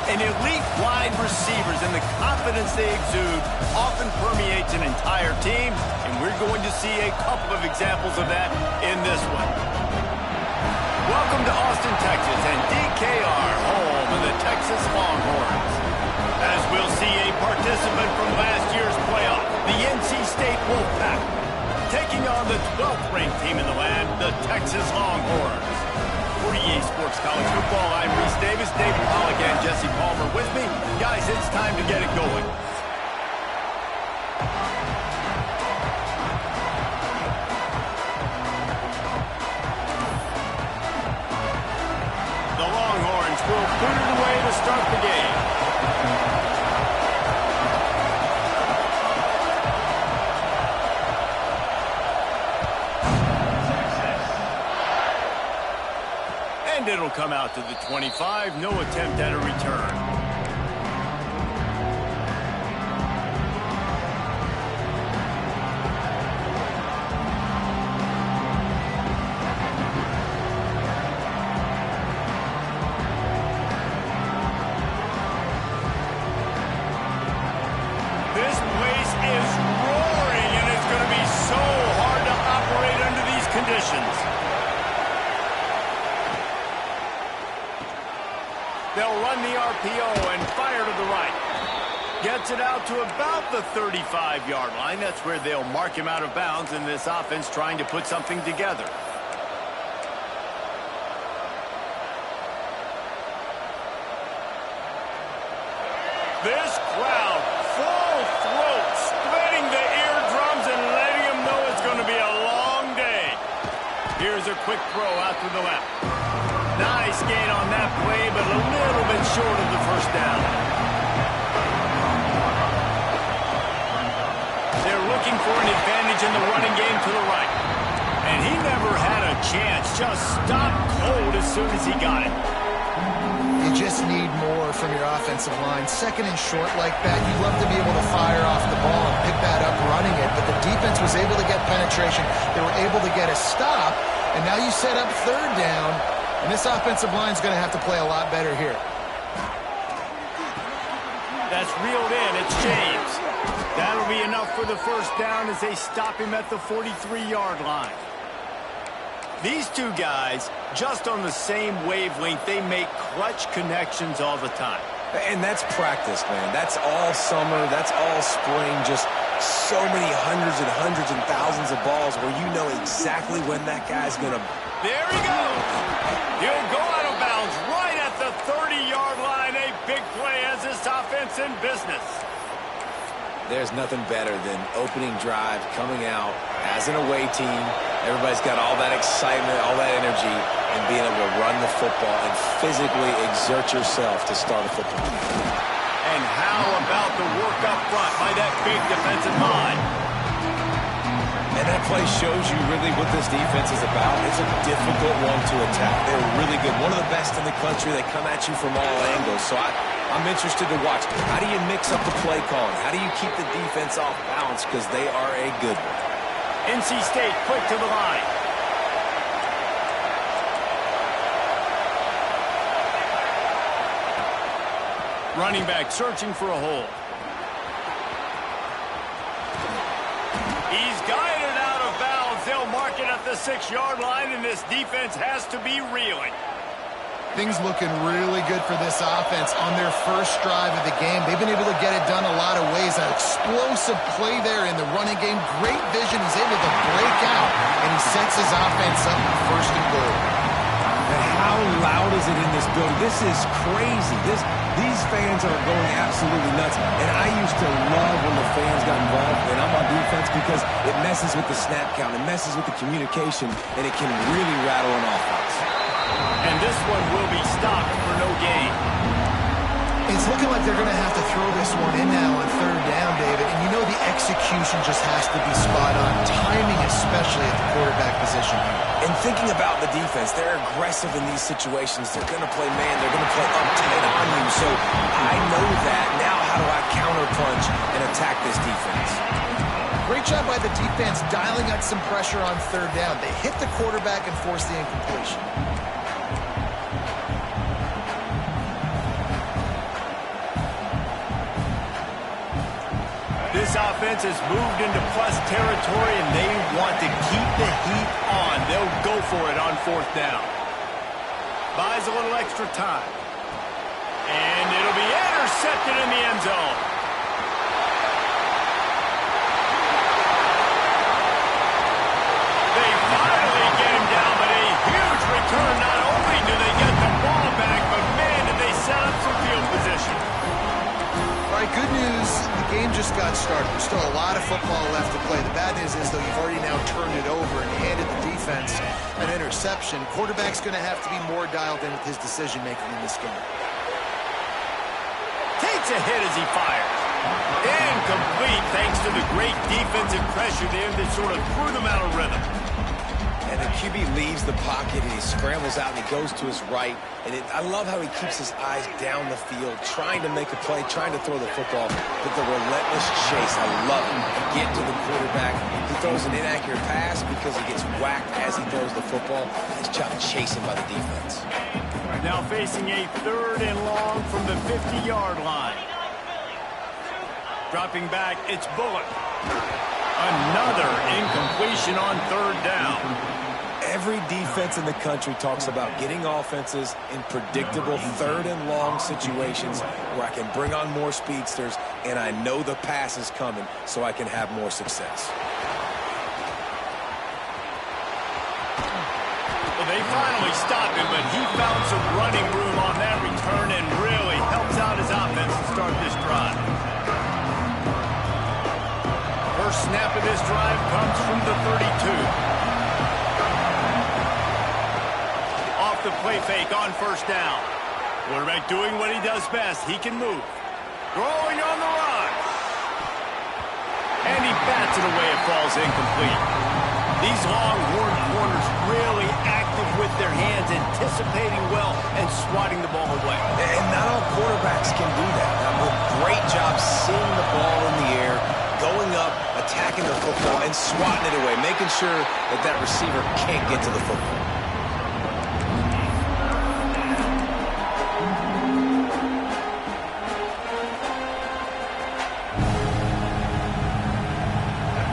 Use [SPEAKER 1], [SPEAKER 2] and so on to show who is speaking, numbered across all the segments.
[SPEAKER 1] And elite wide receivers and the confidence they exude often permeates an entire team, and we're going to see a couple of examples of that in this one. Welcome to Austin, Texas, and DKR, home of the Texas Longhorns. As we'll see a participant from last year's playoff, the NC State Wolfpack, taking on the 12th ranked team in the land, the Texas Longhorns. For EA Sports College Football, I'm Reese Davis, David Pollock, and Jesse Palmer with me. Guys, it's time to get it going. The Longhorns will put it away to start the game. And it'll come out to the 25. No attempt at a return. This place is roaring, and it's going to be so hard to operate under these conditions. They'll run the RPO and fire to the right. Gets it out to about the 35-yard line. That's where they'll mark him out of bounds in this offense trying to put something together. This crowd, full throat, splitting the eardrums and letting them know it's going to be a long day. Here's a quick throw out to the left. Nice gain on that play, but a little bit short of the first down. They're looking for an advantage in the running game to the right. And he never had a chance. Just stopped cold as soon as he got it.
[SPEAKER 2] You just need more from your offensive line. Second and short like that, you'd love to be able to fire off the ball and pick that up running it. But the defense was able to get penetration. They were able to get a stop. And now you set up third down. And this offensive line is going to have to play a lot better here.
[SPEAKER 1] That's reeled in. It's James. That'll be enough for the first down as they stop him at the 43-yard line. These two guys, just on the same wavelength, they make clutch connections all the time.
[SPEAKER 3] And that's practice, man. That's all summer. That's all spring. Just so many hundreds and thousands of balls where you know exactly when that guy's going to...
[SPEAKER 1] There he goes. He'll go out of bounds right at the 30-yard line. A big play as this offense in business.
[SPEAKER 3] There's nothing better than opening drive, coming out as an away team. Everybody's got all that excitement, all that energy, and being able to run the football and physically exert yourself to start a football game.
[SPEAKER 1] And how about the work up front by that big defensive line?
[SPEAKER 3] And that play shows you really what this defense is about. It's a difficult one to attack. They're really good. One of the best in the country. They come at you from all angles. So I'm interested to watch. How do you mix up the play calling? How do you keep the defense off balance? Because they are a good one.
[SPEAKER 1] NC State quick to the line. Running back searching for a hole. He's got it out of bounds. They'll mark it at the 6-yard line, and this defense has to be reeling.
[SPEAKER 2] Things looking really good for this offense on their first drive of the game. They've been able to get it done a lot of ways. An explosive play there in the running game. Great vision. He's able to break out, and he sets his offense up for first and goal.
[SPEAKER 3] And how loud is it in this building? This is crazy. These fans are going absolutely nuts. And I used to love when the fans got involved, and I'm on defense, because it messes with the snap count. It messes with the communication, and it can really rattle an offense.
[SPEAKER 1] And this one will be stopped for no gain.
[SPEAKER 2] It's looking like they're going to have to throw this one in now on third down, David. And you know the execution just has to be spot on. Timing especially at the quarterback position here.
[SPEAKER 3] And thinking about the defense, they're aggressive in these situations. They're going to play man. They're going to play up tight on you. So I know that. Now how do I counterpunch and attack this defense?
[SPEAKER 2] Great job by the defense dialing out some pressure on third down. They hit the quarterback and forced the incompletion.
[SPEAKER 1] This offense has moved into plus territory, and they want to keep the heat on. They'll go for it on fourth down. Buys a little extra time. And it'll be intercepted in the end zone. They finally get him down, but a huge return. Not only do they get the ball back, but man, did they set up some field position.
[SPEAKER 2] All right, good news. The game just got started. There's still a lot of football left to play. The bad news is, though, you've already now turned it over and handed the defense an interception. Quarterback's going to have to be more dialed in with his decision-making in this game.
[SPEAKER 1] Takes a hit as he fires. Incomplete thanks to the great defensive pressure there that sort of threw them out of rhythm.
[SPEAKER 3] And the QB leaves the pocket, and he scrambles out, and he goes to his right. And I love how he keeps his eyes down the field, trying to make a play, trying to throw the football, but the relentless chase. I love him. Get to the quarterback. He throws an inaccurate pass because he gets whacked as he throws the football. Nice job chasing by the defense.
[SPEAKER 1] Now facing a 3rd and long from the 50-yard line. Dropping back, it's Bullock. Another incompletion on 3rd down.
[SPEAKER 3] Every defense in the country talks about getting offenses in predictable 3rd and long situations where I can bring on more speedsters and I know the pass is coming so I can have more success.
[SPEAKER 1] Well, they finally stopped him, but he found some running room on that return and really helps out his offense to start this drive. First snap of this drive comes from the 32. Off the play fake on 1st down. Quarterback doing what he does best. He can move. Throwing on the run. And he bats it away. It falls incomplete. These Longhorn corners really active with their hands, anticipating well and swatting the ball away.
[SPEAKER 3] And not all quarterbacks can do that. A great job seeing the ball in the air, going up, attacking the football, and swatting it away, making sure that that receiver can't get to the football.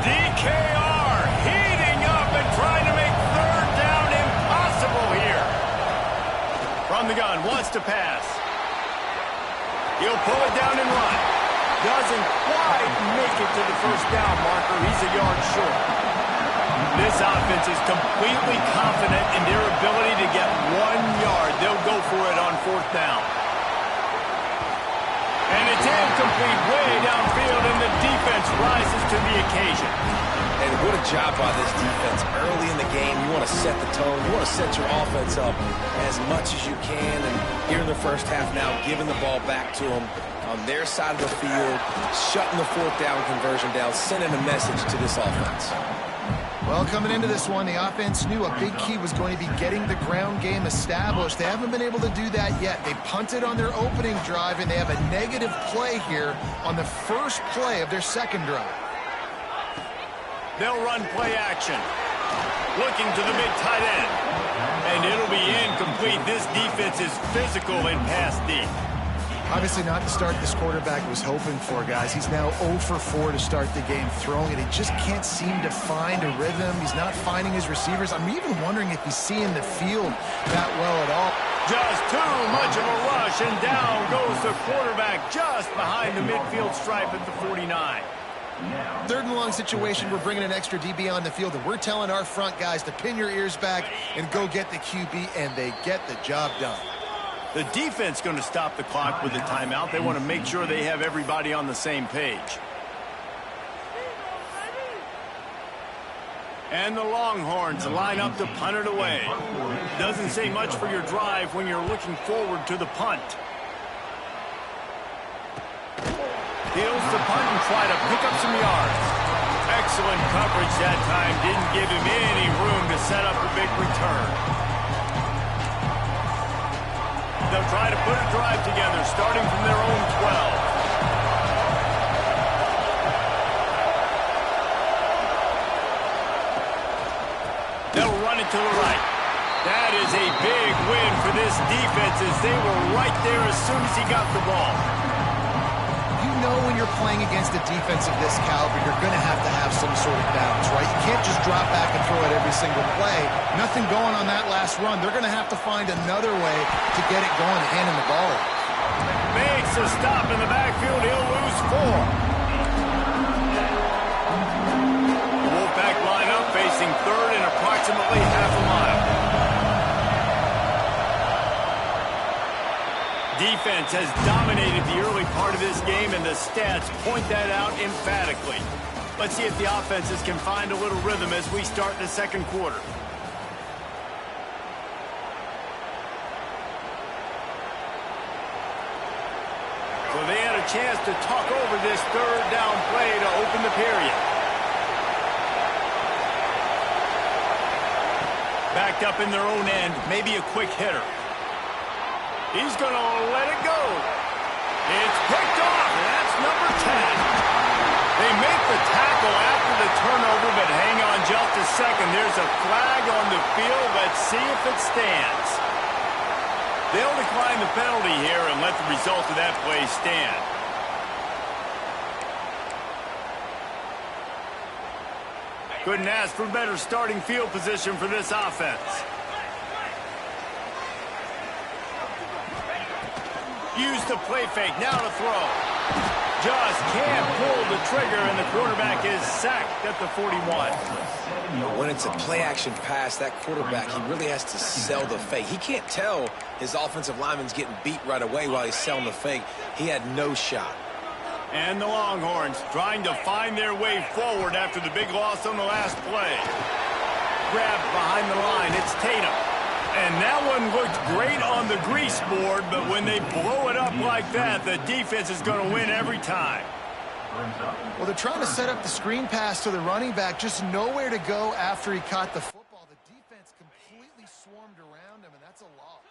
[SPEAKER 1] DKR heating up and trying to make 3rd down impossible here. From the gun, wants to pass. He'll pull it down and run. Doesn't quite make it to the 1st down marker. He's a yard short. This offense is completely confident in their ability to get 1 yard. They'll go for it on 4th down. And it's incomplete way downfield, and the defense rises to the occasion.
[SPEAKER 3] And what a job by this defense. Early in the game, you want to set the tone. You want to set your offense up as much as you can. And here in the 1st half now, giving the ball back to them on their side of the field, shutting the 4th down conversion down, sending a message to this offense.
[SPEAKER 2] Well, coming into this one, the offense knew a big key was going to be getting the ground game established. They haven't been able to do that yet. They punted on their opening drive, and they have a negative play here on the 1st play of their 2nd drive.
[SPEAKER 1] They'll run play action. Looking to the big tight end. And it'll be incomplete. This defense is physical and pass deep.
[SPEAKER 2] Obviously not the start this quarterback was hoping for, guys. He's now 0 for 4 to start the game throwing it. He just can't seem to find a rhythm. He's not finding his receivers. I'm even wondering if he's seeing the field that well at all.
[SPEAKER 1] Just too much of a rush, and down goes the quarterback just behind the midfield stripe at the 49.
[SPEAKER 2] 3rd and long situation, we're bringing an extra DB on the field, and we're telling our front guys to pin your ears back and go get the QB, and they get the job done.
[SPEAKER 1] The defense going to stop the clock with a timeout. They want to make sure they have everybody on the same page. And the Longhorns line up to punt it away. Doesn't say much for your drive when you're looking forward to the punt. Heels the punt and try to pick up some yards. Excellent coverage that time. Didn't give him any room to set up a big return. They'll try to put a drive together, starting from their own 12. They'll run it to the right. That is a big win for this defense as they were right there as soon as he got the ball.
[SPEAKER 2] You know when you're you're playing against a defense of this caliber, you're going to have some sort of balance, right? You can't just drop back and throw it every single play. Nothing going on that last run. They're going to have to find another way to get it going and handing the ball off.
[SPEAKER 1] Makes a stop in the backfield. He'll lose 4. Wolfpack line up facing third and approximately half a mile. Defense has dominated the early part of this game, and the stats point that out emphatically. Let's see if the offenses can find a little rhythm as we start the second quarter. So they had a chance to talk over this third down play to open the period. Backed up in their own end, maybe a quick hitter. He's going to let it go. It's picked off, and that's number 10. They make the tackle after the turnover, but hang on just a second. There's a flag on the field. Let's see if it stands. They'll decline the penalty here and let the result of that play stand. Couldn't ask for better starting field position for this offense. Use the play fake, now to throw. Just can't pull the trigger, and the quarterback is sacked at the 41.
[SPEAKER 3] When it's a play-action pass, that quarterback, he really has to sell the fake. He can't tell his offensive lineman's getting beat right away while he's selling the fake. He had no shot.
[SPEAKER 1] And the Longhorns trying to find their way forward after the big loss on the last play. Grabbed behind the line, it's Tatum. And that one looked great on the grease board, but when they blow it up like that, the defense is going to win every time.
[SPEAKER 2] Well, they're trying to set up the screen pass to the running back, just nowhere to go after he caught the football. The defense completely swarmed around him, and that's a loss.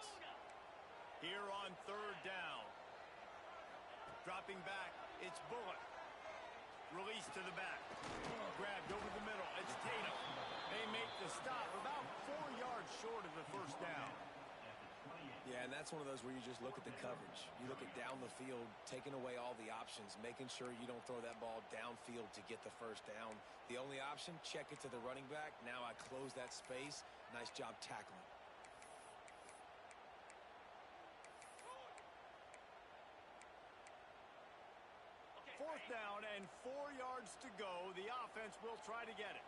[SPEAKER 1] Here on third down. Dropping back, it's Bullock. Release to the back. Grabbed over the middle, it's Tatum. They make the stop about 4 yards short of the first down.
[SPEAKER 3] Yeah, and that's one of those where you just look at the coverage. You look at down the field, taking away all the options, making sure you don't throw that ball downfield to get the first down. The only option, check it to the running back. Now I close that space. Nice job tackling.
[SPEAKER 1] Fourth down and 4 yards to go. The offense will try to get it.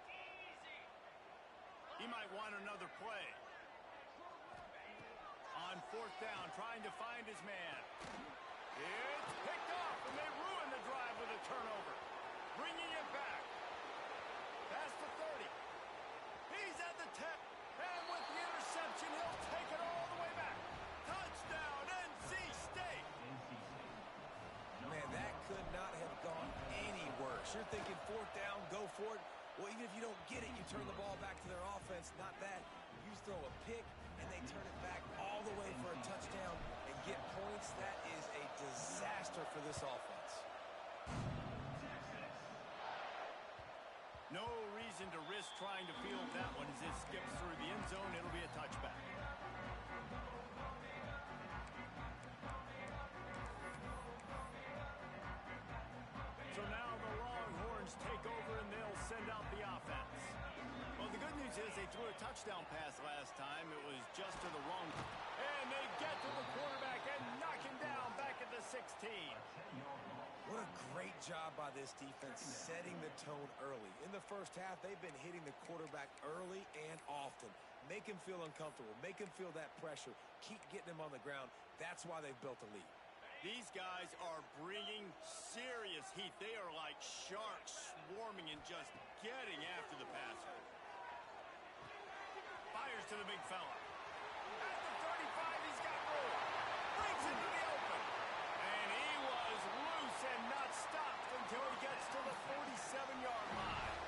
[SPEAKER 1] He might want another play. On fourth down, trying to find his man. It's picked off, and they ruin the drive with a turnover. Bringing it back. Past the 30. He's at the 10. And with the interception, he'll take it all the way back. Touchdown, NC State.
[SPEAKER 3] Man, that could not have gone any worse. You're thinking fourth down, go for it. Well, even if you don't get it, you turn the ball back to their offense. Not that. You throw a pick, and they turn it back all the way for a touchdown and get points. That is a disaster for this offense.
[SPEAKER 1] No reason to risk trying to field that one as it skips through the end zone. It'll be a touchback. So now the Longhorns take over and they'll send out the offense. Well, the good news is they threw a touchdown pass last time. It was just to the wrong. And they get to the quarterback and knock him down back at the 16.
[SPEAKER 3] What a great job by this defense setting the tone early. In the first half, they've been hitting the quarterback early and often. Make him feel uncomfortable. Make him feel that pressure. Keep getting him on the ground. That's why they've built a lead.
[SPEAKER 1] These guys are bringing serious heat. They are like sharks swarming and just getting after the passer. Fires to the big fella. At the 35, he's got room. Brings him to the open. And he was loose and not stopped until he gets to the 47-yard line.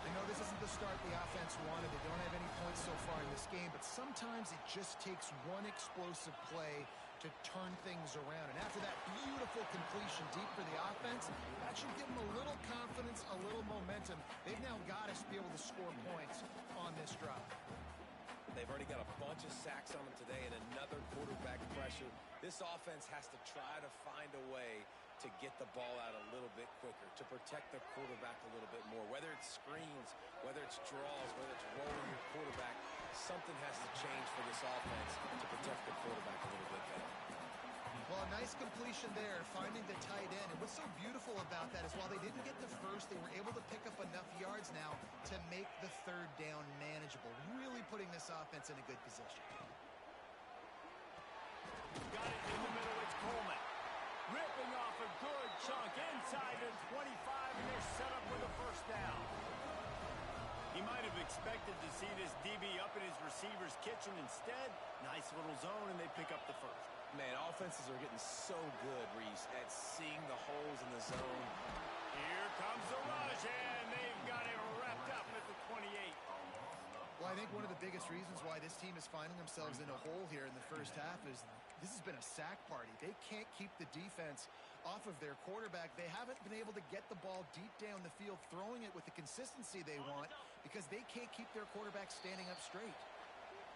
[SPEAKER 2] I know this isn't the start the offense wanted. They don't have any points so far in this game, but sometimes it just takes one explosive play to turn things around. And after that beautiful completion deep for the offense, that should give them a little confidence, a little momentum. They've now got to be able to score points on this drive.
[SPEAKER 3] They've already got a bunch of sacks on them today and another quarterback pressure. This offense has to try to find a way to to get the ball out a little bit quicker, to protect their quarterback a little bit more. Whether it's screens, whether it's draws, whether it's rolling your quarterback, something has to change for this offense to protect the quarterback a little bit better.
[SPEAKER 2] Well, a nice completion there, finding the tight end. And what's so beautiful about that is while they didn't get the first, they were able to pick up enough yards now to make the third down manageable, really putting this offense in a good position.
[SPEAKER 1] Got it in the middle, it's Coleman. Ripping off a good chunk inside the 25, and they're set up with a first down. He might have expected to see this DB up in his receiver's kitchen. Instead, nice little zone, and they pick up the first.
[SPEAKER 3] Man, offenses are getting so good, Reese, at seeing the holes in the zone.
[SPEAKER 1] Here comes the rush, and they've got it wrapped up at the 28.
[SPEAKER 2] Well, I think one of the biggest reasons why this team is finding themselves in a hole here in the first half is this has been a sack party. They can't keep the defense off of their quarterback. They haven't been able to get the ball deep down the field, throwing it with the consistency they want because they can't keep their quarterback standing up straight.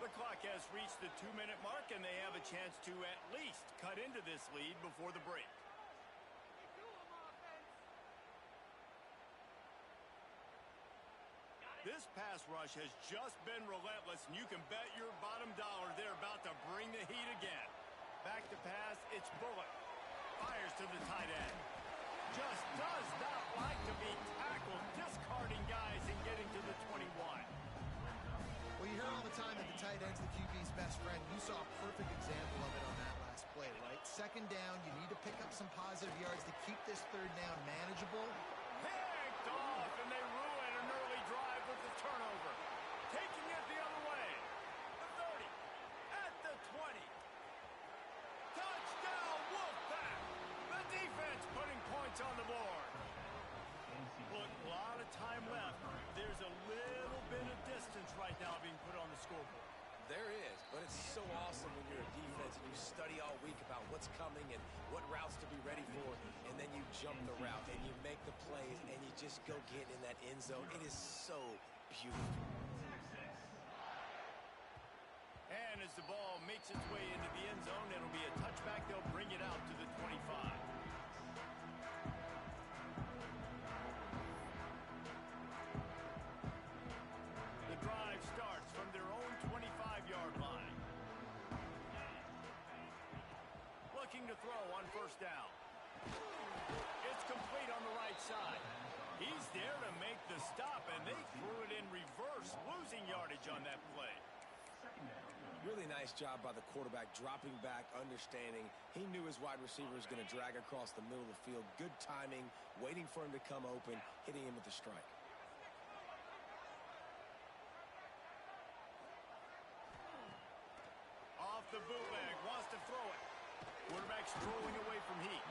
[SPEAKER 1] The clock has reached the 2-minute mark, and they have a chance to at least cut into this lead before the break. This pass rush has just been relentless, and you can bet your bottom dollar they're about to bring the heat again. Back to pass, it's Bullock. Fires to the tight end. Just does not like to be tackled, discarding guys and getting to the 21.
[SPEAKER 2] Well, you hear all the time that the tight end's the QB's best friend. You saw a perfect example of it on that last play, right? Second down, you need to pick up some positive yards to keep this third down manageable.
[SPEAKER 1] Picked off, and they ruin an early drive with the turnover. Taking it the other way. The 30, at the 20. Touchdown, Wolfpack! The defense putting points on the board. Look, a lot of time left. There's a little bit of distance right now being put on the scoreboard.
[SPEAKER 3] There is, but it's so awesome when you're a defense and you study all week about what's coming and what routes to be ready for, and then you jump the route and you make the plays and you just go get in that end zone. It is so beautiful.
[SPEAKER 1] And as the ball makes its way into the end zone, it'll be a touchback. They'll bring it out to the 25. Drive starts from their own 25-yard line. Looking to throw on first down. It's complete on the right side. He's there to make the stop, and they threw it in reverse, losing yardage on that play.
[SPEAKER 3] Really nice job by the quarterback, dropping back, understanding. He knew his wide receiver was going to drag across the middle of the field. Good timing, waiting for him to come open, hitting him with the strike.
[SPEAKER 1] Off the bootleg, wants to throw it. Quarterback strolling away from Heat.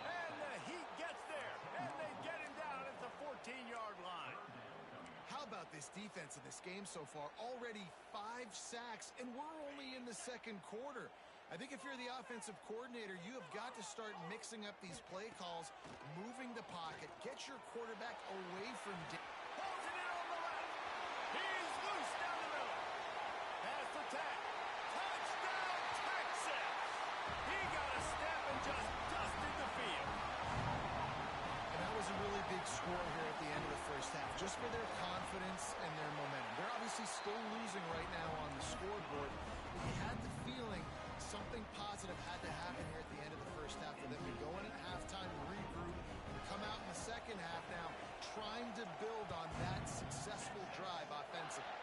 [SPEAKER 1] And the Heat gets there, and they get him down at the 14-yard line.
[SPEAKER 2] How about this defense in this game so far? Already 5 sacks, and we're only in the second quarter. I think if you're the offensive coordinator, you have got to start mixing up these play calls, moving the pocket, get your quarterback away from...
[SPEAKER 1] Holding it on the left. He's loose down the middle. Pass to Tech. Touchdown, Texas! He got a step and just dusted the field.
[SPEAKER 2] And that was a really big score here at the end of the first half, just for their confidence and their momentum. They're obviously still losing right now on the scoreboard, but you had the feeling something positive had to happen here at the end of the first half for them to go in at halftime, regroup, and come out in the second half now trying to build on that successful drive offensively.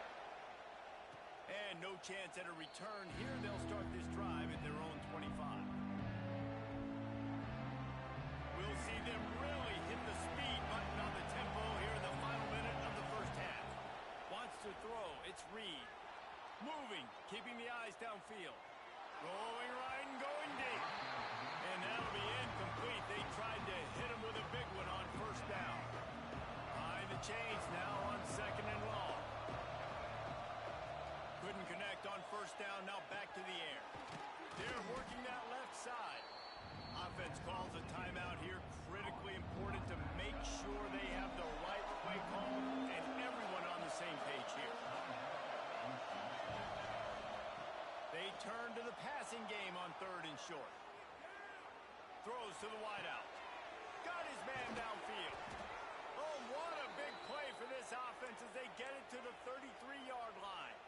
[SPEAKER 1] And no chance at a return here. They'll start this drive at their own 25. We'll see them really hit the speed button on the tempo here in the final minute of the first half. Wants to throw. It's Reed. Moving, keeping the eyes downfield. Going right and going deep. And that'll be incomplete. They tried to hit him with a big one on first down. Behind the chains now on second and long. Couldn't connect on first down, now back to the air. They're working that left side. Offense calls a timeout here. Critically important to make sure they have the right play call and everyone on the same page here. They turn to the passing game on third and short. Throws to the wideout. Got his man downfield. Oh, what a big play for this offense as they get it to the 33-yard line.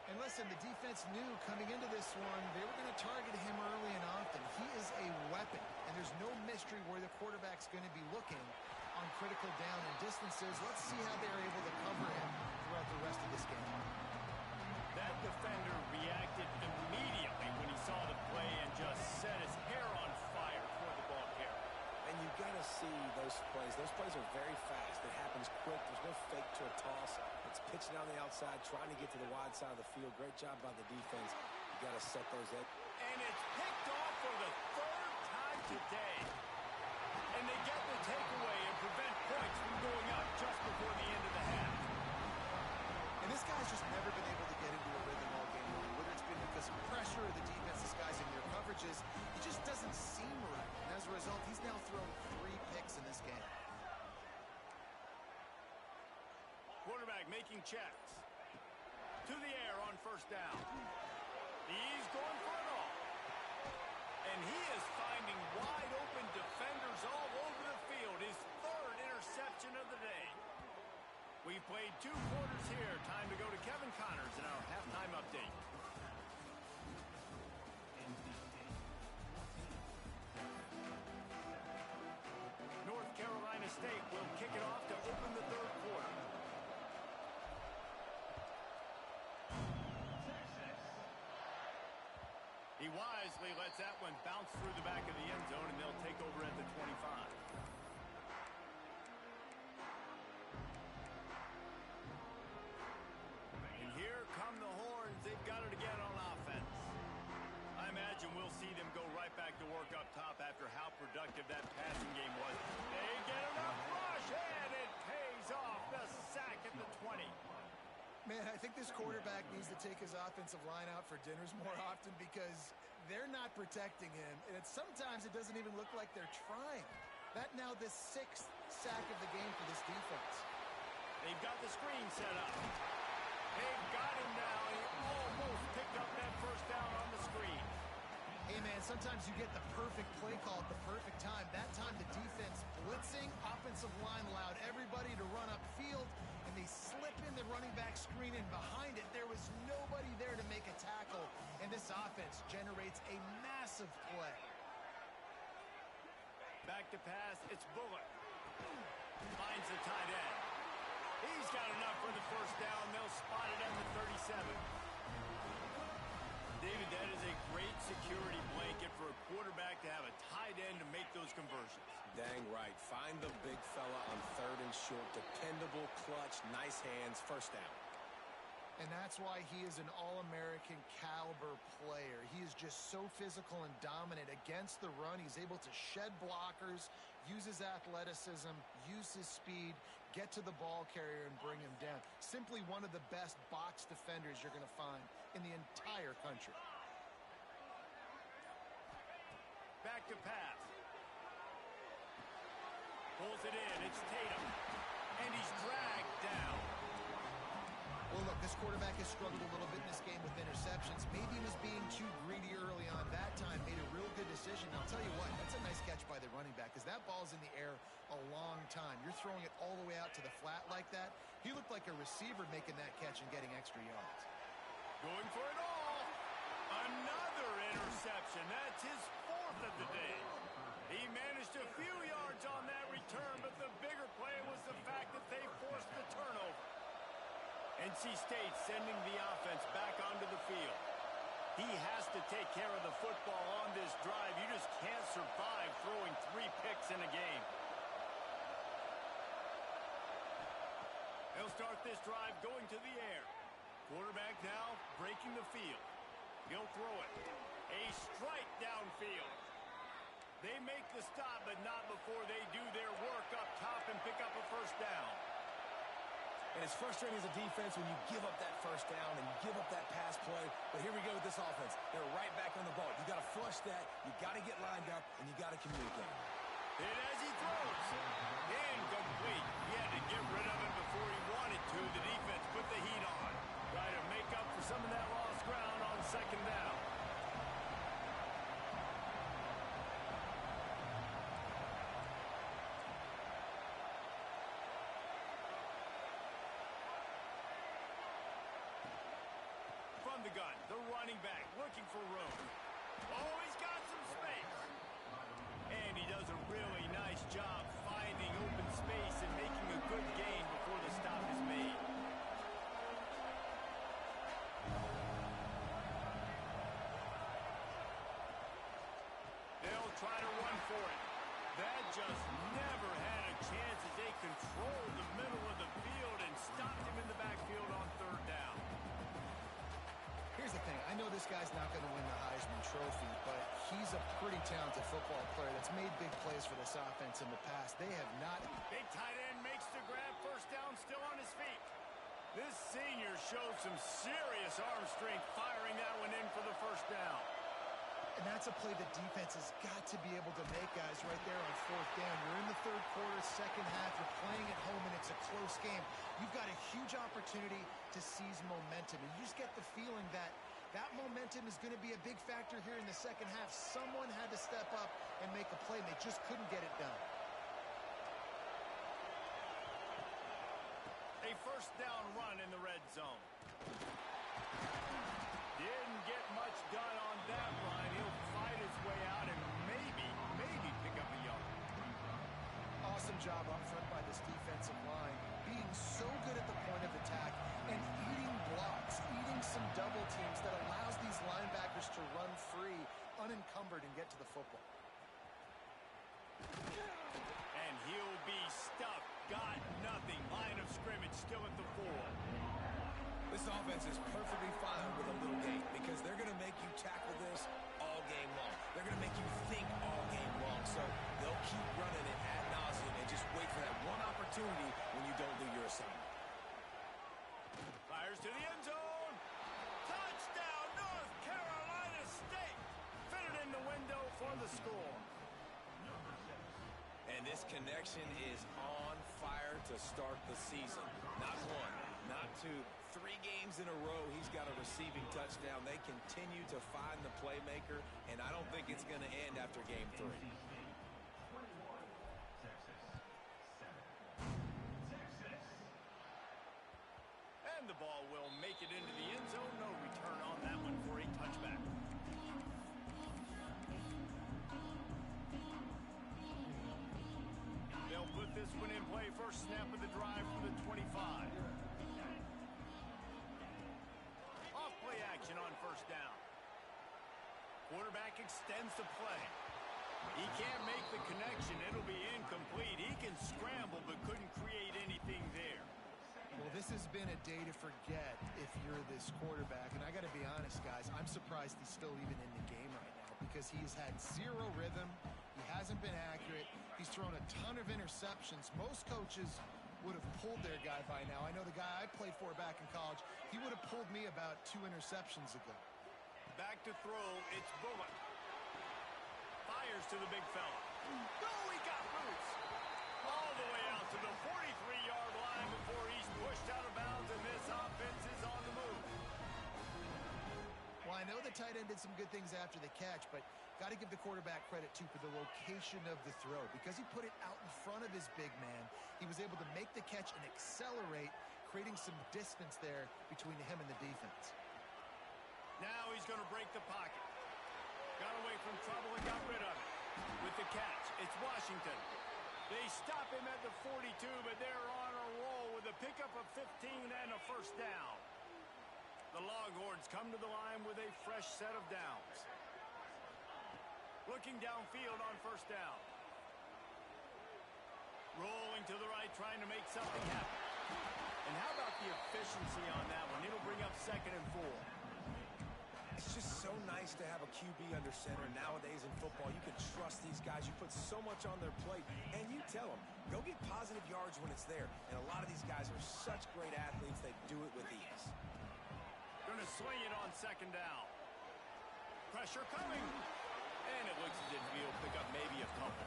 [SPEAKER 2] And listen, the defense knew coming into this one, they were going to target him early and often. He is a weapon, and there's no mystery where the quarterback's going to be looking on critical down and distances. Let's see how they're able to cover him throughout the rest of this game.
[SPEAKER 1] That defender reacted immediately when he saw the play and just set his hair on fire toward the ball carrier.
[SPEAKER 3] And you got to see those plays. Those plays are very fast. It happens quick. There's no fake to a toss. It's pitching on the outside, trying to get to the wide side of the field. Great job by the defense. You got to set those up.
[SPEAKER 1] And it's picked off for the third time today. And they get the takeaway and prevent points from going up just before the end of the half.
[SPEAKER 2] And this guy's just never been able to get into a rhythm all game long. Whether it's been because of pressure or the defense disguising their coverages, he just doesn't seem right. And as a result, he's now thrown 3 picks in this game.
[SPEAKER 1] Quarterback making checks. To the air on first down. He's going for it all. And he is finding wide open defenders all over the field. His 3rd interception of the day. We've played 2 quarters here. Time to go to Kevin Connors in our halftime update. North Carolina State will kick it off to open the 3rd quarter. He wisely lets that one bounce through the back of the end zone, and they'll take over at the 25. Here come the horns. They've got it again on offense. I imagine we'll see them go right back to work up top after how productive that passing game was. They get enough rush, and it pays off. The sack at the 20.
[SPEAKER 2] Man, I think this quarterback needs to take his offensive line out for dinners more often because they're not protecting him. And sometimes it doesn't even look like they're trying. That now the 6th sack of the game for this defense.
[SPEAKER 1] They've got the screen set up. They've got him now. He almost picked up that first down on the screen.
[SPEAKER 2] Hey, man, sometimes you get the perfect play call at the perfect time. That time the defense blitzing, offensive line allowed everybody to run upfield, and they slip in the running back screen, and behind it there was nobody there to make a tackle, and this offense generates a massive play.
[SPEAKER 1] Back to pass, it's Bullock. Finds the tight end. He's got enough for the first down. They'll spot it at the 37. David, that is a great security blanket for a quarterback to have a tight end to make those conversions.
[SPEAKER 3] Dang right. Find the big fella on 3rd and short. Dependable, clutch, nice hands, first down.
[SPEAKER 2] And that's why he is an All-American caliber player. He is just so physical and dominant against the run. He's able to shed blockers, use his athleticism, use his speed, get to the ball carrier and bring him down. Simply one of the best box defenders you're going to find in the entire country.
[SPEAKER 1] Back to pass. Pulls it in. It's Tatum. And he's dragged down.
[SPEAKER 2] Well, look, this quarterback has struggled a little bit in this game with interceptions. Maybe he was being too greedy early on. That time made a real good decision. I'll tell you what, that's a nice catch by the running back because that ball's in the air a long time. You're throwing it all the way out to the flat like that. He looked like a receiver making that catch and getting extra yards.
[SPEAKER 1] Going for it all. Another interception. That's his 4th of the day. He managed a few yards on that return, but the bigger play was the fact that they forced the turnover. NC State sending the offense back onto the field. He has to take care of the football on this drive. You just can't survive throwing 3 picks in a game. He'll start this drive going to the air. Quarterback now breaking the field. He'll throw it. A strike downfield. They make the stop, but not before they do their work up top and pick up a first down.
[SPEAKER 3] And it's frustrating as a defense when you give up that first down and you give up that pass play. But here we go with this offense. They're right back on the ball. You got to flush that. You got to get lined up, and you got to communicate.
[SPEAKER 1] And as he throws, incomplete. He had to get rid of it before he wanted to. The defense put the heat on. Try to make up for some of that lost ground on second down. running back, looking for room. Oh, he's got some space. And he does a really nice job finding open space and making a good gain before the stop is made. They'll try to run for it. That just never had a chance as they controlled the middle of the field and stopped him in the backfield on third down.
[SPEAKER 2] Here's the thing. I know this guy's not going to win the Heisman Trophy, but he's a pretty talented football player that's made big plays for this offense in the past. They have not...
[SPEAKER 1] Big tight end makes the grab, first down, still on his feet. This senior showed some serious arm strength firing that one in for the first down.
[SPEAKER 2] And that's a play the defense has got to be able to make, guys, right there on fourth down. You're in the third quarter, second half. You're playing at home, and it's a close game. You've got a huge opportunity to seize momentum. And you just get the feeling that that momentum is going to be a big factor here in the second half. Someone had to step up and make a play, and they just couldn't get it done.
[SPEAKER 1] A first down run in the red zone. Didn't get much done on that run. He'll fight his way out and maybe pick up a yard.
[SPEAKER 2] Awesome job up front by this defensive line, being so good at the point of attack and eating blocks, eating some double teams that allows these linebackers to run free, unencumbered, and get to the football.
[SPEAKER 1] And he'll be stuffed. Got nothing. Line of scrimmage still at the 4.
[SPEAKER 3] This offense is perfectly fine with a little game because they're going to make you tackle this all game long. They're going to make you think all game long. So they'll keep running it ad nauseum and just wait for that one opportunity when you don't do your assignment.
[SPEAKER 1] Fires to the end zone. Touchdown, North Carolina State. Fitted in the window for the score.
[SPEAKER 3] And this connection is on fire to start the season. Not one, not two, 3 games in a row he's got a receiving touchdown. They continue to find the playmaker, and I don't think it's going to end after game 3.
[SPEAKER 1] And the ball will make it into the end zone. No return on that one for a touchback. They'll put this one in play. First snap of the drive from the 25. Off play action on first down. Quarterback extends the play. He can't make the connection. It'll be incomplete. He can scramble but couldn't create anything there.
[SPEAKER 2] Well, this has been a day to forget if you're this quarterback. And I got to be honest, guys, I'm surprised he's still even in the game right now because he's had zero rhythm. He hasn't been accurate. He's thrown a ton of interceptions. Most coaches would have pulled their guy by now. I know the guy I played for back in college, he would have pulled me about 2 interceptions ago.
[SPEAKER 1] Back to throw, it's Bullock. Fires to the big fella. No, he got loose. All the way out to the 43-yard line before he's pushed out of bounds, and this offense is on the move.
[SPEAKER 2] Well, I know the tight end did some good things after the catch, but got to give the quarterback credit, too, for the location of the throw. Because he put it out in front of his big man, he was able to make the catch and accelerate, creating some distance there between him and the defense.
[SPEAKER 1] Now he's going to break the pocket. Got away from trouble and got rid of it. With the catch, it's Washington. They stop him at the 42, but they're on a roll with a pickup of 15 and a first down. The Longhorns come to the line with a fresh set of downs. Looking downfield on first down. Rolling to the right, trying to make something happen. And how about the efficiency on that one? It'll bring up 2nd and 4.
[SPEAKER 3] It's just so nice to have a QB under center. Nowadays in football, you can trust these guys. You put so much on their plate, and you tell them, go get positive yards when it's there. And a lot of these guys are such great athletes, they do it with ease.
[SPEAKER 1] Going to swing it on 2nd down. Pressure coming. And it looks as if he'll pick up maybe a couple.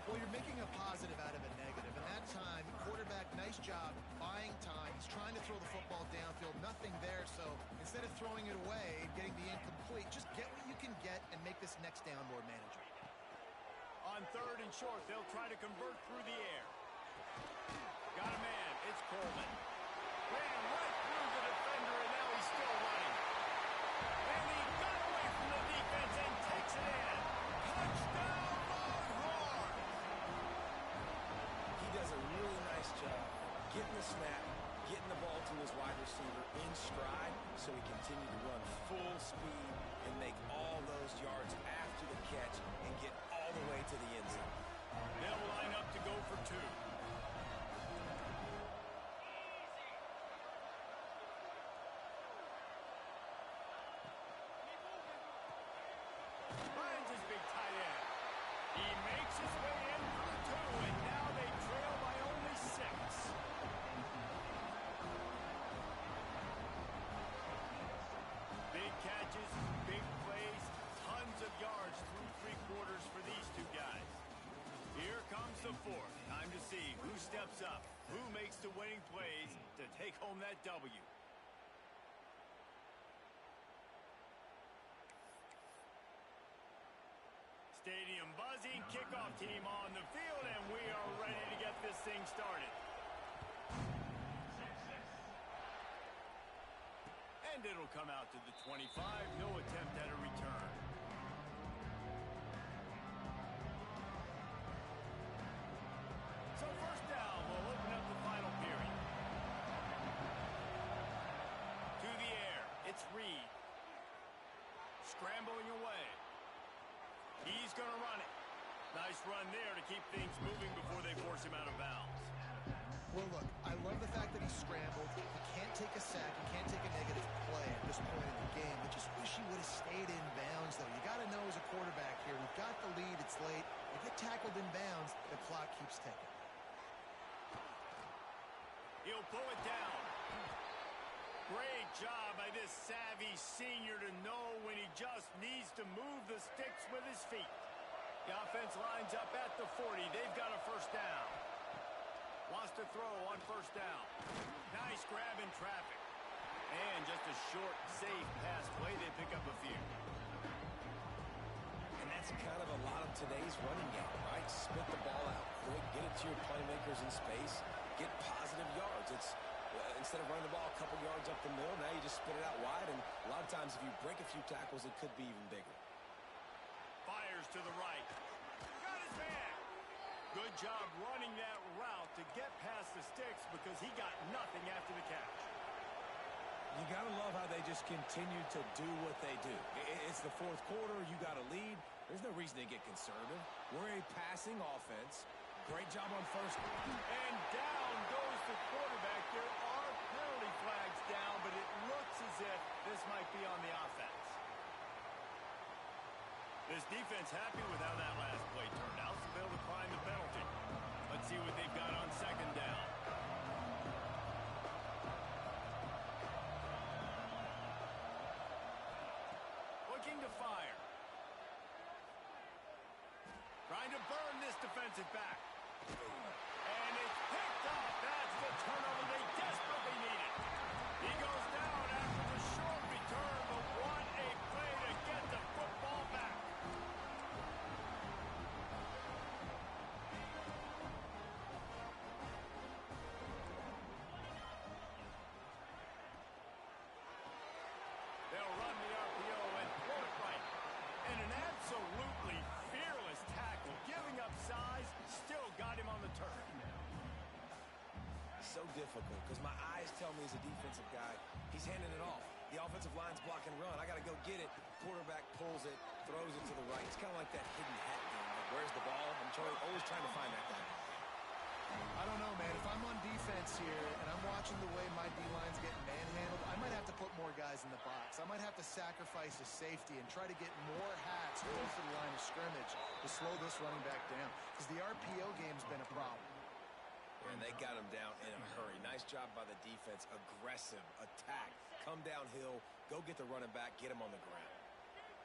[SPEAKER 2] Well, you're making a positive out of a negative. And that time, quarterback, nice job, buying time. He's trying to throw the football downfield. Nothing there. So instead of throwing it away and getting the incomplete, just get what you can get and make this next down more manageable.
[SPEAKER 1] On 3rd and short, they'll try to convert through the air. Got a man. It's Coleman. Ran right through the defender, and now he's still running. And he got away from the defense and takes it in. Touchdown, Longhorns!
[SPEAKER 3] He does a really nice job getting the snap, getting the ball to his wide receiver in stride so he continued to run full speed and make all those yards after the catch and get all the way to the end zone.
[SPEAKER 1] They'll line up to go for two. Finds his big tight end. He makes his way in for the two, and now they trail by only 6. Big catches, big plays, tons of yards through 3 quarters for these two guys. Here comes the fourth. Time to see who steps up, who makes the winning plays to take home that W. Stadium buzzing, kickoff team on the field, and we are ready to get this thing started. And it'll come out to the 25. No attempt at a return. So first down will open up the final period. To the air. It's Reed. Scrambling away. He's going to run it. Nice run there to keep things moving before they force him out of bounds.
[SPEAKER 2] Well, look, I love the fact that he scrambled. He can't take a sack. He can't take a negative play at this point in the game. I just wish he would have stayed in bounds, though. You got to know as a quarterback here, we've got the lead. It's late. You get tackled in bounds, the clock keeps ticking.
[SPEAKER 1] He'll pull it down. Great job by this savvy senior to know when he just needs to move the sticks with his feet. The offense lines up at the 40. They've got a first down. Wants to throw on first down. Nice grab in traffic. And just a short, safe pass play. They pick up a few.
[SPEAKER 3] And that's kind of a lot of today's running game, right? Spit the ball out quick, get it to your playmakers in space, get positive yards. It's instead of running the ball a couple yards up the middle, now you just spit it out wide, and a lot of times if you break a few tackles, it could be even bigger.
[SPEAKER 1] Fires to the right. Got his man. Good job running that route to get past the sticks because he got nothing after the catch.
[SPEAKER 3] You got to love how they just continue to do what they do. It's the fourth quarter. You got a lead. There's no reason to get conservative. We're a passing offense. Great job on first.
[SPEAKER 1] And down goes the quarterback. There are penalty flags down, but it looks as if this might be on the offense. This defense happy with how that last play turned out, so they'll decline the penalty. Let's see what they've got on second down. Looking to fire. Trying to burn this defensive back. And it's picked off. That's the turnover they desperately needed. He goes down after the short return, but what a play to get the football back. They'll run the RPO and throw it right. And an absolutely fearless tackle, giving up size, still got him on the turf.
[SPEAKER 3] So difficult because my eyes tell me as a defensive guy, he's handing it off. The offensive line's block and run. I got to go get it. Quarterback pulls it, throws it to the right. It's kind of like that hidden hat game. Like, where's the ball? I'm always trying to find that guy.
[SPEAKER 2] I don't know, man. If I'm on defense here and I'm watching the way my D-line's getting manhandled, I might have to put more guys in the box. I might have to sacrifice a safety and try to get more hats close to the line of scrimmage to slow this running back down because the RPO game's been a problem.
[SPEAKER 3] And they got him down in a hurry. Nice job by the defense. Aggressive attack. Come downhill. Go get the running back. Get him on the ground.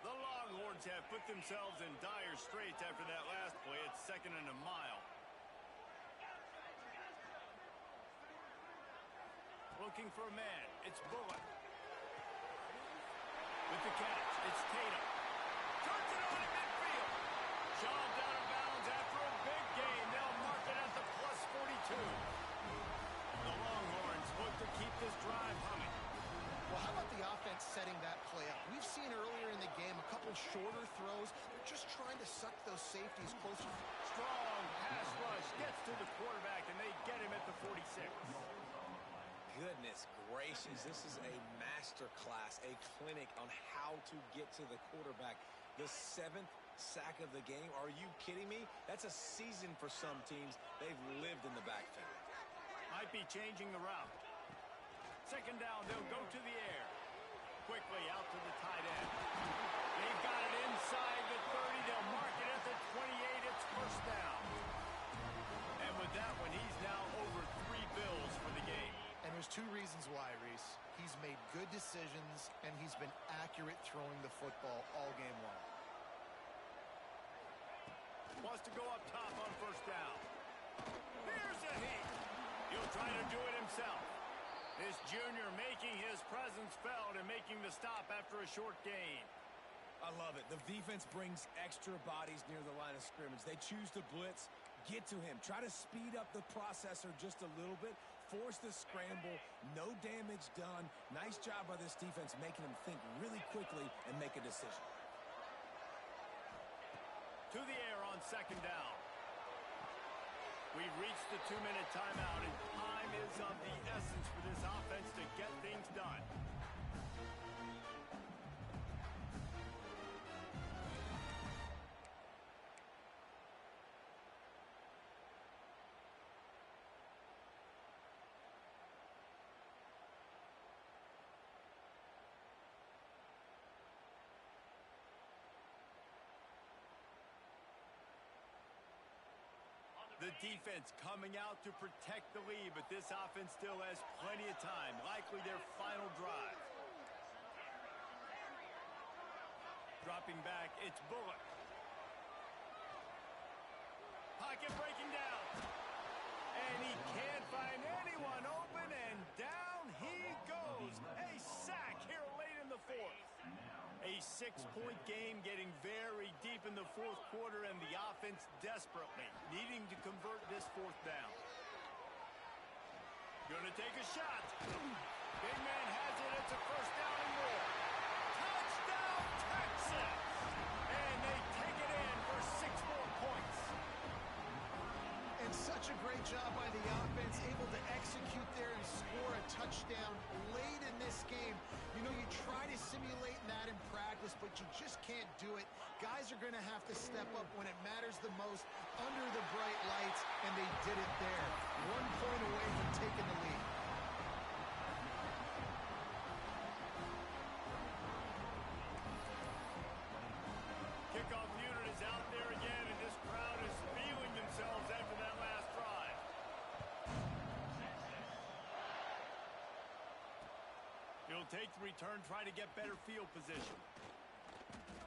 [SPEAKER 1] The Longhorns have put themselves in dire straits after that last play. It's 2nd and a mile. Looking for a man. It's Bullock. With the catch, it's Tatum. Turns it on in midfield. Shoved out of bounds after a big gain. They'll mark it at the +42. The Longhorns look to keep this drive humming.
[SPEAKER 2] Well, how about the offense setting that play up? couple shorter throws. They're just trying to suck those safeties closer.
[SPEAKER 1] Strong pass rush gets to the quarterback, and they get him at the 46.
[SPEAKER 3] Goodness gracious, this is a master class, a clinic on how to get to the quarterback. The 7th sack of the game. Are you kidding me? That's a season for some teams. They've lived in the backfield.
[SPEAKER 1] Might be changing the route. Second down, they'll go to the air. Quickly out to the tight end. They've got it inside the 30. They'll mark it at the 28. It's first down. And with that one, he's now over 3 bills for the game.
[SPEAKER 2] And there's 2 reasons why, Reese. He's made good decisions, and he's been accurate throwing the football all game long.
[SPEAKER 1] Wants to go up top on first down. Here's a heat. He'll try to do it himself. This junior making his presence felt and making the stop after a short gain.
[SPEAKER 3] I love it. The defense brings extra bodies near the line of scrimmage. They choose to blitz, get to him, try to speed up the processor just a little bit, force the scramble, no damage done. Nice job by this defense making him think really quickly and make a decision.
[SPEAKER 1] To the air on second down. We've reached the 2-minute timeout, and time is of the essence for this offense to get things done. The defense coming out to protect the lead, but this offense still has plenty of time, likely their final drive. Dropping back, it's Bullock. Pocket breaking down. And he can't find anyone open, and down he goes. A sack here late in the 4th. A 6-point game getting very deep in the 4th quarter, and the offense desperately needing to convert this 4th down. Gonna take a shot. Big man has it. It's a first down and more. Touchdown, Texas! And they take it in for 6 more points.
[SPEAKER 2] And such a great job by the offense, able to execute there and score a touchdown late in this game. You know, you try to simulate that in practice, but you just can't do it. Guys are going to have to step up when it matters the most under the bright lights, and they did it there. 1 point away from taking the lead.
[SPEAKER 1] Kickoff unit is out there again, and this crowd is feeling themselves after that last drive. He'll take the return, try to get better field position.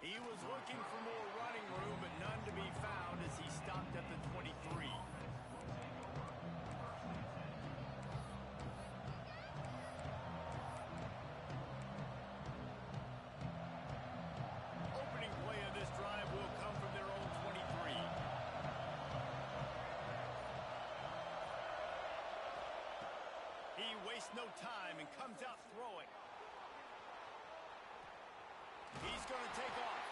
[SPEAKER 1] He was looking for more running room, but none to be found as he stopped at the 23. Drive will come from their own 23. He wastes no time and comes out throwing. He's going to take off.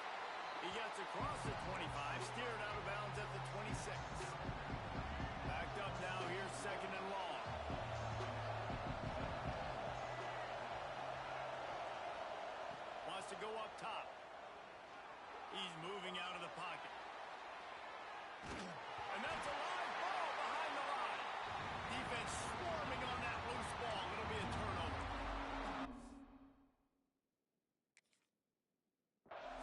[SPEAKER 1] He gets across the 25, steered out of bounds at the 26. Backed up now, here's second and long. Wants to go up top. He's moving out of the pocket. And that's a live ball behind the line. Defense swarming on that loose ball. It'll be a turnover.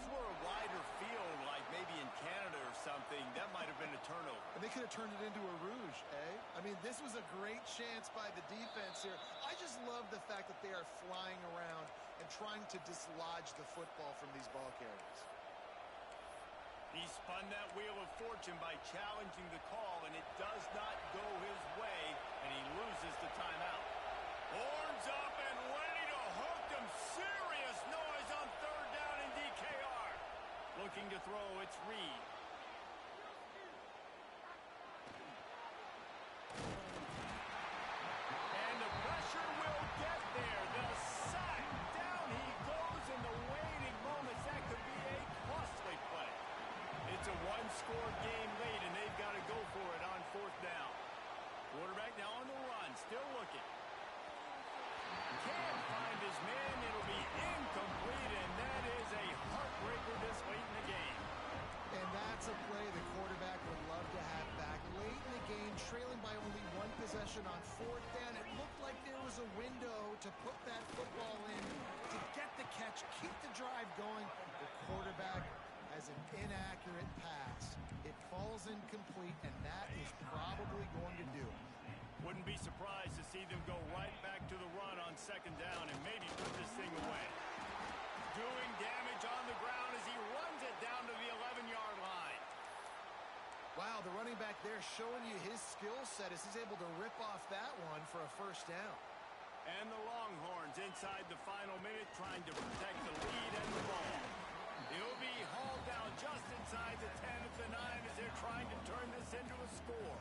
[SPEAKER 1] For a wider field, like maybe in Canada or something, that might have been a turnover.
[SPEAKER 2] And they could have turned it into a rouge, eh? I mean, this was a great chance by the defense here. I just love the fact that they are flying around and trying to dislodge the football from these ball carriers.
[SPEAKER 1] He spun that wheel of fortune by challenging the call, and it does not go his way, and he loses the timeout. Horns up and ready to hook them. Serious noise on third down in DKR. Looking to throw, it's Reed. And the pressure will get there. The sack. Down he goes in the waiting moments. That could be a One-score game late, and they've got to go for it on fourth down. Quarterback now on the run, still looking. Can't find his man. It'll be incomplete, and that is a heartbreaker this late in the game.
[SPEAKER 2] And that's a play the quarterback would love to have back. Late in the game, trailing by only one possession on fourth down, it looked like there was a window to put that football in, to get the catch, keep the drive going. The quarterback has an inaccurate pass. It falls incomplete, and that is probably going to do it.
[SPEAKER 1] Wouldn't be surprised to see them go right back to the run on second down and maybe put this thing away. Doing damage on the ground as he runs it down to the 11-yard line.
[SPEAKER 2] Wow, the running back there showing you his skill set as he's able to rip off that one for a first down.
[SPEAKER 1] And the Longhorns inside the final minute trying to protect the lead and the ball. He'll be hauled down just inside the 10 at the 9 as they're trying to turn this into a score.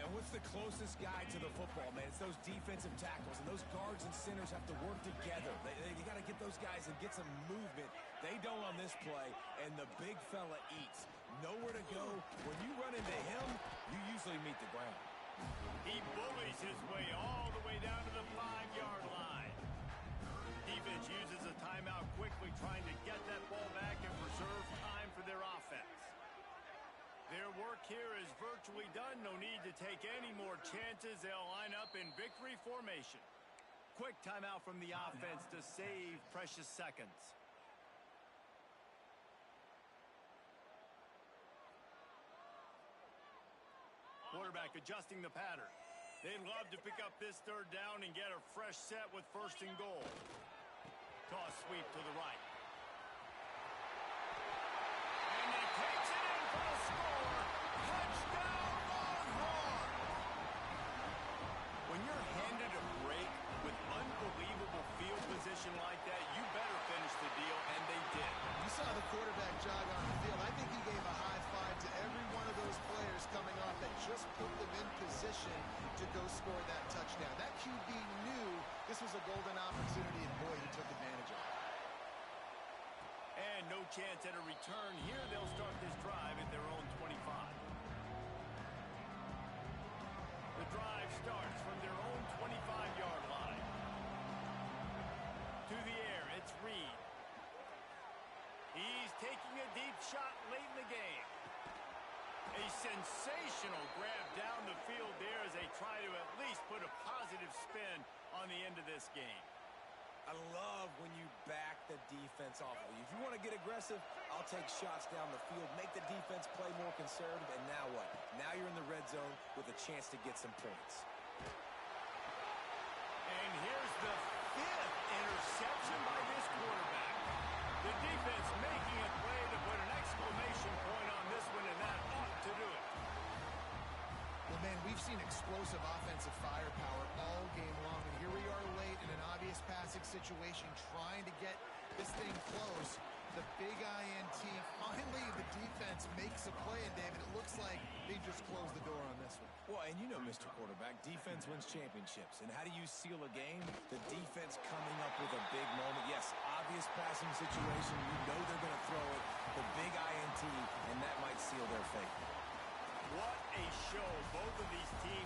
[SPEAKER 3] And what's the closest guy to the football, man? It's those defensive tackles, and those guards and centers have to work together. You got to get those guys and get some movement. They don't on this play, and the big fella eats. Nowhere to go. When you run into him, you usually meet the ground.
[SPEAKER 1] He bullies his way all the way down to the 5-yard line. Defense uses a timeout quickly, trying to get that ball back and preserve time for their offense. Their work here is virtually done. No need to take any more chances. They'll line up in victory formation. Quick timeout from the offense to save precious seconds. Quarterback adjusting the pattern. They'd love to pick up this third down and get a fresh set with first and goal. Toss sweep to the right. And he takes it in for the score. Touchdown, Longhorns! When you're handed a break with unbelievable field position like that, you better finish the deal, and they did.
[SPEAKER 2] You saw the quarterback jog on the field. I think he gave a high five to every one of those players coming off that just put them in position to go score that touchdown. That QB knew this was a golden opportunity, and boy, he took advantage of it.
[SPEAKER 1] And no chance at a return here. They'll start this drive at their own 25. The drive starts from their own 25-yard line. To the air, it's Reed. He's taking a deep shot late in the game. A sensational grab down the field there as they try to at least put a positive spin on the end of this game.
[SPEAKER 3] I love when you back the defense off of you. If you want to get aggressive, I'll take shots down the field, make the defense play more conservative, and now what? Now you're in the red zone with a chance to get some points.
[SPEAKER 1] And here's the 5th interception by this quarterback. The defense making a play to put an exclamation point on this one, and that ought to do it.
[SPEAKER 2] Well, man, we've seen explosive offensive firepower all game long, and here we are late in an obvious passing situation trying to get this thing close. The big INT, finally the defense makes a play, and David, it looks like they just closed the door on this one.
[SPEAKER 3] Well, and you know, Mr. Quarterback, defense wins championships. And how do you seal a game? The defense coming up with a big moment. Yes, obvious passing situation. You know they're going to throw it. The big INT, and that might seal their fate.
[SPEAKER 1] What a show both of these teams